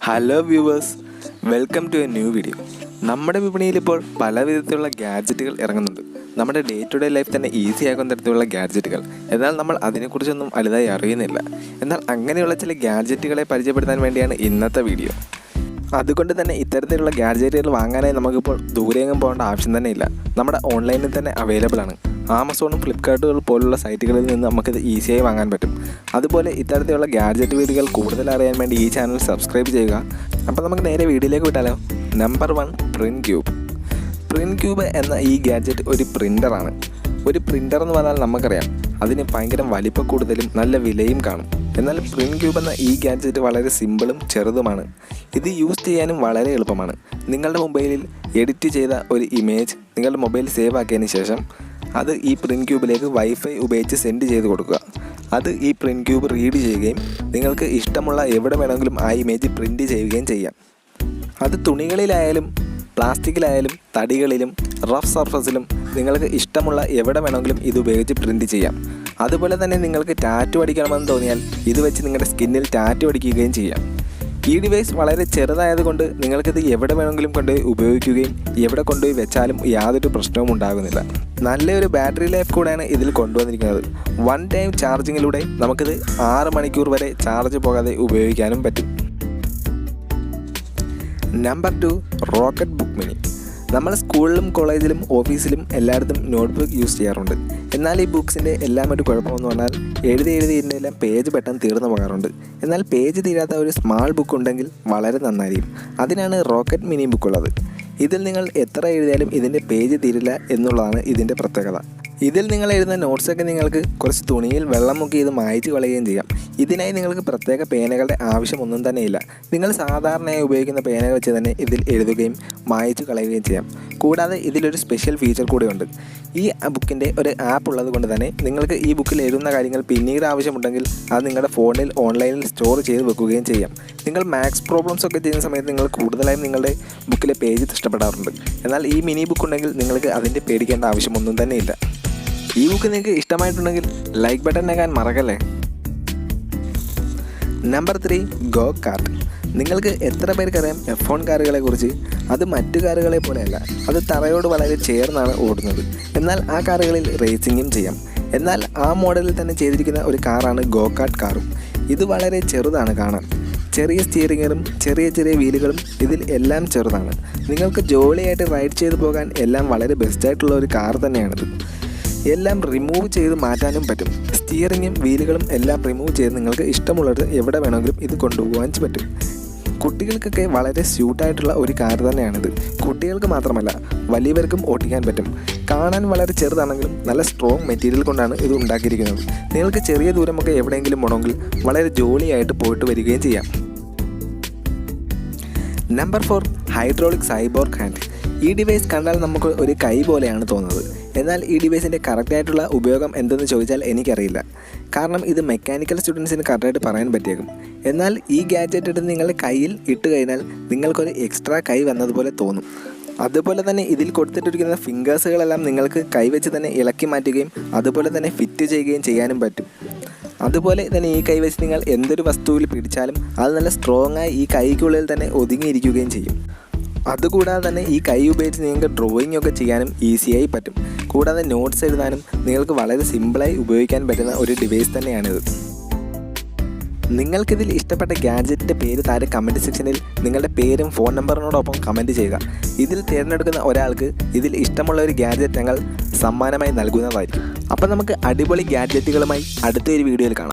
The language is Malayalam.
Hello viewers, welcome to a new video. നമ്മുടെ വിപണിയിൽ ഇപ്പോൾ പല വിധത്തിലുള്ള ഗാഡ്ജറ്റുകൾ ഇറങ്ങുന്നുണ്ട്. നമ്മുടെ ഡേ ടു ഡേ ലൈഫ് തന്നെ ഈസി ആക്കുന്ന തരത്തിലുള്ള ഗാഡ്ജറ്റുകൾ. എന്നാൽ നമ്മൾ അതിനെക്കുറിച്ചൊന്നും വലുതായി അറിയുന്നില്ല. എന്നാൽ അങ്ങനെയുള്ള ചില ഗാഡ്ജറ്റുകളെ പരിചയപ്പെടുത്താൻ വേണ്ടിയാണ് ഇന്നത്തെ വീഡിയോ. അതുകൊണ്ട് തന്നെ ഇത്തരത്തിലുള്ള ഗാഡ്ജറ്റുകൾ വാങ്ങാനായി നമുക്കിപ്പോൾ ദൂരെയെങ്ങും പോകേണ്ട ആവശ്യം തന്നെ ഇല്ല. നമ്മുടെ ഓൺലൈനിൽ തന്നെ അവൈലബിൾ ആണ്. ആമസോണും ഫ്ലിപ്കാർട്ടുകൾ പോലുള്ള സൈറ്റുകളിൽ നിന്ന് നമുക്കിത് ഈസിയായി വാങ്ങാൻ പറ്റും. അതുപോലെ ഇത്തരത്തിലുള്ള ഗാഡ്ജറ്റ് വീഡിയോകൾ കൂടുതൽ അറിയാൻ വേണ്ടി ഈ ചാനൽ സബ്സ്ക്രൈബ് ചെയ്യുക. അപ്പോൾ നമുക്ക് നേരെ വീഡിയോയിലേക്ക് വിട്ടാലോ. നമ്പർ 1, പ്രിൻക്യൂബ് എന്ന ഈ ഗാഡ്ജറ്റ് ഒരു പ്രിൻ്ററാണ്. ഒരു പ്രിൻ്റർ എന്ന് പറഞ്ഞാൽ നമുക്കറിയാം അതിന് ഭയങ്കര വലിപ്പം കൂടുതലും നല്ല വിലയും കാണും. എന്നാൽ പ്രിൻക്യൂബ് എന്ന ഈ ഗാഡ്ജറ്റ് വളരെ സിമ്പിളും ചെറുതുമാണ്. ഇത് യൂസ് ചെയ്യാനും വളരെ എളുപ്പമാണ്. നിങ്ങളുടെ മൊബൈലിൽ എഡിറ്റ് ചെയ്ത ഒരു ഇമേജ് നിങ്ങളുടെ മൊബൈൽ സേവ് ആക്കിയതിന് ശേഷം അത് ഈ പ്രിൻക്യൂബിലേക്ക് വൈഫൈ ഉപയോഗിച്ച് സെൻഡ് ചെയ്ത് കൊടുക്കുക. അത് ഈ പ്രിൻക്യൂബ് റീഡ് ചെയ്യുകയും നിങ്ങൾക്ക് ഇഷ്ടമുള്ള എവിടെ വേണമെങ്കിലും ആ ഇമേജ് പ്രിൻറ്റ് ചെയ്യുകയും ചെയ്യാം. അത് തുണികളിലായാലും പ്ലാസ്റ്റിക്കിലായാലും തടികളിലും റഫ് സർഫസിലും നിങ്ങൾക്ക് ഇഷ്ടമുള്ള എവിടെ വേണമെങ്കിലും ഇത് ഉപയോഗിച്ച് പ്രിൻറ്റ് ചെയ്യാം. അതുപോലെ തന്നെ നിങ്ങൾക്ക് ടാറ്റു അടിക്കണമെന്ന് തോന്നിയാൽ ഇത് വെച്ച് നിങ്ങളുടെ സ്കിന്നിൽ ടാറ്റു അടിക്കുകയും ചെയ്യാം. ഈ ഡിവൈസ് വളരെ ചെറുതായതുകൊണ്ട് നിങ്ങൾക്കിത് എവിടെ വേണമെങ്കിലും കൊണ്ടുപോയി ഉപയോഗിക്കുകയും എവിടെ കൊണ്ടുപോയി വെച്ചാലും യാതൊരു പ്രശ്നവും ഉണ്ടാകുന്നില്ല. നല്ലൊരു ബാറ്ററി ലൈഫ് കൂടെയാണ് ഇതിൽ കൊണ്ടുവന്നിരിക്കുന്നത്. 1 ടൈം ചാർജിങ്ങിലൂടെ നമുക്കിത് 6 മണിക്കൂർ വരെ ചാർജ് പോകാതെ ഉപയോഗിക്കാനും പറ്റും. Number 2, rocket book mini. നമ്മൾ സ്കൂളിലും കോളേജിലും ഓഫീസിലും എല്ലായിടത്തും നോട്ട്ബുക്ക് യൂസ് ചെയ്യാറുണ്ട്. എന്നാൽ ഈ ബുക്സിൻ്റെ എല്ലാം ഒരു കുഴപ്പമെന്ന് പറഞ്ഞാൽ എഴുതിൻ്റെ എല്ലാം പേജ് പെട്ടെന്ന് തീർന്നു പോകാറുണ്ട്. എന്നാൽ പേജ് തീരാത്ത ഒരു സ്മാൾ ബുക്ക് ഉണ്ടെങ്കിൽ വളരെ നന്നായിരിക്കും. അതിനാണ് റോക്കറ്റ് മിനി ബുക്ക് ഉള്ളത്. ഇതിൽ നിങ്ങൾ എത്ര എഴുതിയാലും ഇതിൻ്റെ പേജ് തീരില്ല എന്നുള്ളതാണ് ഇതിൻ്റെ പ്രത്യേകത. ഇതിൽ നിങ്ങൾ എഴുതുന്ന നോട്ട്സൊക്കെ നിങ്ങൾക്ക് കുറച്ച് തുണിയിൽ വെള്ളം മുക്കി ഇത് മായ്ച്ച് കളയുകയും ചെയ്യാം. ഇതിനായി നിങ്ങൾക്ക് പ്രത്യേക പേനകളുടെ ആവശ്യമൊന്നും തന്നെയില്ല. നിങ്ങൾ സാധാരണയായി ഉപയോഗിക്കുന്ന പേന വെച്ച് തന്നെ ഇതിൽ എഴുതുകയും മായ്ച്ച് കളയുകയും ചെയ്യാം. കൂടാതെ ഇതിലൊരു സ്പെഷ്യൽ ഫീച്ചർ കൂടെയുണ്ട്. ഈ ബുക്കിൻ്റെ ഒരു ആപ്പ് ഉള്ളത് കൊണ്ട് തന്നെ നിങ്ങൾക്ക് ഈ ബുക്കിൽ എഴുതുന്ന കാര്യങ്ങൾ പിന്നീട് ആവശ്യമുണ്ടെങ്കിൽ അത് നിങ്ങളുടെ ഫോണിൽ ഓൺലൈനിൽ സ്റ്റോർ ചെയ്ത് വെക്കുകയും ചെയ്യാം. നിങ്ങൾ മാത്സ് പ്രോബ്ലംസ് ഒക്കെ ചെയ്യുന്ന സമയത്ത് നിങ്ങൾ കൂടുതലായും നിങ്ങളുടെ ബുക്കിലെ പേജ് ഇഷ്ടപ്പെടാറുണ്ട്. എന്നാൽ ഈ മിനി ബുക്ക് ഉണ്ടെങ്കിൽ നിങ്ങൾക്ക് അതിൻ്റെ പേടിക്കേണ്ട ആവശ്യമൊന്നും തന്നെ ഇല്ല. ഈ ബുക്ക് നിങ്ങൾക്ക് ഇഷ്ടമായിട്ടുണ്ടെങ്കിൽ ലൈക്ക് ബട്ടൺ നേക്കാൻ മറക്കല്ലേ. Number 3, cart. നിങ്ങൾക്ക് എത്ര പേർക്കറിയാം F1 കാറുകളെ കുറിച്ച്? അത് മറ്റു കാറുകളെ പോലെയല്ല, അത് തറയോട് വളരെ ചേർന്നാണ് ഓടുന്നത്. എന്നാൽ ആ കാറുകളിൽ റേസിങ്ങും ചെയ്യാം. എന്നാൽ ആ മോഡലിൽ തന്നെ ചെയ്തിരിക്കുന്ന ഒരു കാറാണ് കാർട്ട് കാറും. ഇത് വളരെ ചെറുതാണ് കാണാൻ. ചെറിയ സ്റ്റിയറിങ്ങും ചെറിയ വീലുകളും ഇതിൽ എല്ലാം ചെറുതാണ്. നിങ്ങൾക്ക് ജോളിയായിട്ട് റൈഡ് ചെയ്ത് പോകാൻ എല്ലാം വളരെ ബെസ്റ്റായിട്ടുള്ള ഒരു കാർ തന്നെയാണിത്. എല്ലാം റിമൂവ് ചെയ്ത് മാറ്റാനും പറ്റും. സ്റ്റിയറിങ്ങും വീലുകളും എല്ലാം റിമൂവ് ചെയ്ത് നിങ്ങൾക്ക് ഇഷ്ടമുള്ളത് എവിടെ വേണമെങ്കിലും ഇത് കൊണ്ടുപോകാൻ പറ്റും. കുട്ടികൾക്കൊക്കെ വളരെ സ്യൂട്ടായിട്ടുള്ള ഒരു കാർ തന്നെയാണിത്. കുട്ടികൾക്ക് മാത്രമല്ല വലിയവർക്കും ഓടിക്കാൻ പറ്റും. കാണാൻ വളരെ ചെറുതാണെങ്കിലും നല്ല സ്ട്രോങ് മെറ്റീരിയൽ കൊണ്ടാണ് ഇത് ഉണ്ടാക്കിയിരിക്കുന്നത്. നിങ്ങൾക്ക് ചെറിയ ദൂരമൊക്കെ എവിടെയെങ്കിലും പോകണമെങ്കിൽ വളരെ ജോളിയായിട്ട് പോയിട്ട് വരികയും ചെയ്യാം. Number 4, hydraulic cyborg hand. ഈ ഡിവൈസ് കണ്ടാൽ നമുക്ക് ഒരു കൈ പോലെയാണ് തോന്നുന്നത്. എന്നാൽ ഈ ഡിവൈസിൻ്റെ കറക്റ്റായിട്ടുള്ള ഉപയോഗം എന്തെന്ന് ചോദിച്ചാൽ എനിക്കറിയില്ല. കാരണം ഇത് മെക്കാനിക്കൽ സ്റ്റുഡൻസിന് കറക്റ്റായിട്ട് പറയാൻ പറ്റിയേക്കും. എന്നാൽ ഈ ഗാഡ്ജറ്റ് എടുത്ത് നിങ്ങളുടെ കയ്യിൽ ഇട്ട് കഴിഞ്ഞാൽ നിങ്ങൾക്കൊരു എക്സ്ട്രാ കൈ വന്നതുപോലെ തോന്നും. അതുപോലെ തന്നെ ഇതിൽ കൊടുത്തിട്ടിരിക്കുന്ന ഫിംഗേഴ്സുകളെല്ലാം നിങ്ങൾക്ക് കൈവച്ച് തന്നെ ഇളക്കി മാറ്റുകയും അതുപോലെ തന്നെ ഫിറ്റ് ചെയ്യുകയും ചെയ്യാനും പറ്റും. അതുപോലെ തന്നെ ഈ കൈ വെച്ച് നിങ്ങൾ എന്തൊരു വസ്തുവിൽ പിടിച്ചാലും അത് നല്ല സ്ട്രോങ്ങായി ഈ കൈക്കുള്ളിൽ തന്നെ ഒതുങ്ങിയിരിക്കുകയും ചെയ്യും. അതുകൂടാതെ തന്നെ ഈ കൈ ഉപയോഗിച്ച് നിങ്ങൾക്ക് ഡ്രോയിങ് ഒക്കെ ചെയ്യാനും ഈസിയായി പറ്റും. കൂടാതെ നോട്ട്സ് എഴുതാനും നിങ്ങൾക്ക് വളരെ സിമ്പിളായി ഉപയോഗിക്കാൻ പറ്റുന്ന ഒരു ഡിവൈസ് തന്നെയാണിത്. നിങ്ങൾക്കിതിൽ ഇഷ്ടപ്പെട്ട ഗാഡ്ജറ്റിൻ്റെ പേര് താഴെ കമൻറ്റ് സെക്ഷനിൽ നിങ്ങളുടെ പേരും ഫോൺ നമ്പറിനോടൊപ്പം കമൻറ്റ് ചെയ്യുക. ഇതിൽ തിരഞ്ഞെടുക്കുന്ന ഒരാൾക്ക് ഇതിൽ ഇഷ്ടമുള്ള ഒരു ഗാഡ്ജറ്റ് ഞങ്ങൾ സമ്മാനമായി നൽകുന്നതായിരിക്കും. അപ്പോൾ നമുക്ക് അടിപൊളി ഗാഡ്ജറ്റുകളുമായി അടുത്തൊരു വീഡിയോയിൽ കാണാം.